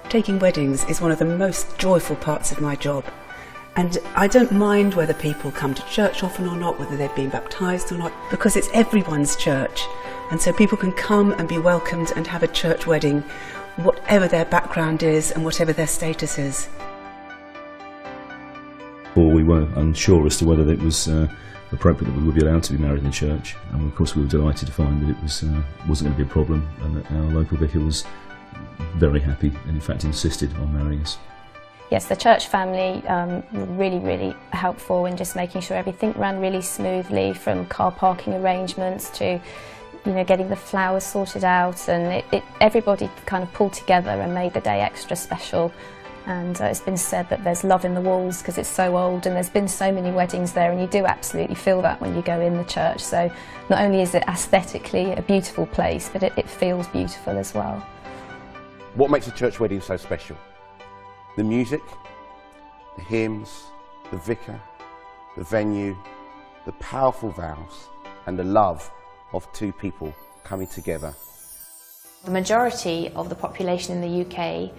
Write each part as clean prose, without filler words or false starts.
Taking weddings is one of the most joyful parts of my job. And I don't mind whether people come to church often or not, whether they've been baptised or not, because it's everyone's church. And so people can come and be welcomed and have a church wedding, whatever their background is and whatever their status is. Or we were unsure as to whether it was appropriate that we would be allowed to be married in church. And of course we were delighted to find that it wasn't going to be a problem, and that our local vicar was very happy and in fact insisted on marrying us. Yes, the church family were really, really helpful in just making sure everything ran really smoothly, from car parking arrangements to, you know, getting the flowers sorted out, and everybody kind of pulled together and made the day extra special. And it's been said that there's love in the walls because it's so old, and there's been so many weddings there, and you do absolutely feel that when you go in the church. So not only is it aesthetically a beautiful place, but it feels beautiful as well. What makes a church wedding so special? The music, the hymns, the vicar, the venue, the powerful vows, and the love of two people coming together. The majority of the population in the UK,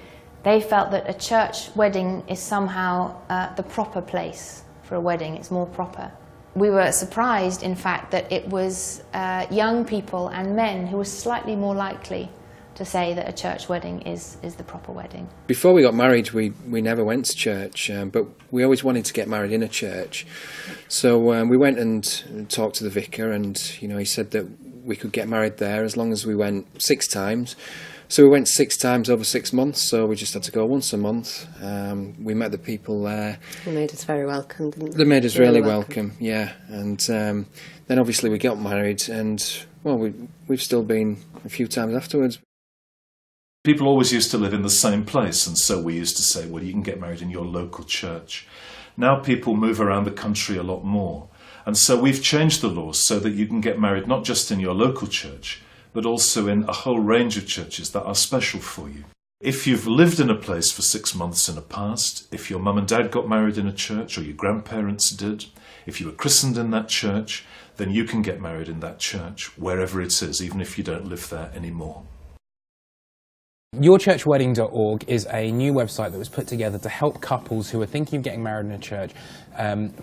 they felt that a church wedding is somehow the proper place for a wedding. It's more proper. We were surprised, in fact, that it was young people and men who were slightly more likely to say that a church wedding is the proper wedding. Before we got married, we never went to church, but we always wanted to get married in a church. So we went and talked to the vicar, and you know, he said that we could get married there as long as we went 6 times. So we went 6 times over 6 months, so we just had to go once a month. We met the people there. They made us very welcome, didn't they? They made us really welcome, yeah. And then obviously we got married, and well, we've still been a few times afterwards. People always used to live in the same place, and so we used to say, well, you can get married in your local church. Now people move around the country a lot more, and so we've changed the laws so that you can get married not just in your local church, but also in a whole range of churches that are special for you. If you've lived in a place for 6 months in the past, if your mum and dad got married in a church, or your grandparents did, if you were christened in that church, then you can get married in that church, wherever it is, even if you don't live there anymore. YourChurchWedding.org is a new website that was put together to help couples who are thinking of getting married in a church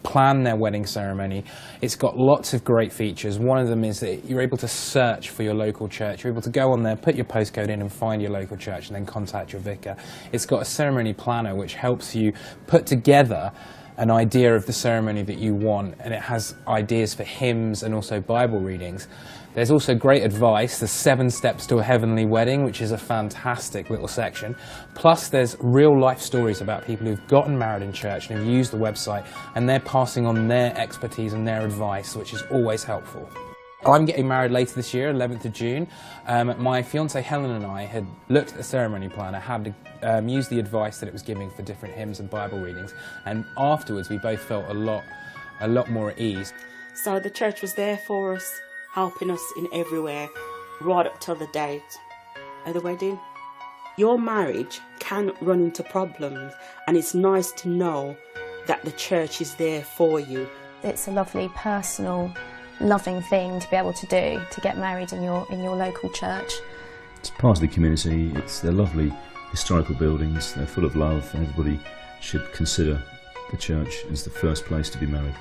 plan their wedding ceremony. It's got lots of great features. One of them is that you're able to search for your local church. You're able to go on there, put your postcode in and find your local church, and then contact your vicar. It's got a ceremony planner which helps you put together an idea of the ceremony that you want, and it has ideas for hymns and also Bible readings. There's also great advice, the 7 Steps to a Heavenly Wedding, which is a fantastic little section. Plus there's real life stories about people who've gotten married in church and have used the website, and they're passing on their expertise and their advice, which is always helpful. I'm getting married later this year, 11th of June. My fiancée Helen and I had looked at the ceremony planner, had used the advice that it was giving for different hymns and Bible readings, and afterwards we both felt a lot more at ease. So the church was there for us, helping us in everywhere, right up till the date of the wedding. Your marriage can run into problems, and it's nice to know that the church is there for you. It's a lovely, personal, loving thing to be able to do, to get married in your local church. It's part of the community. They're lovely historical buildings. They're full of love, and everybody should consider the church as the first place to be married.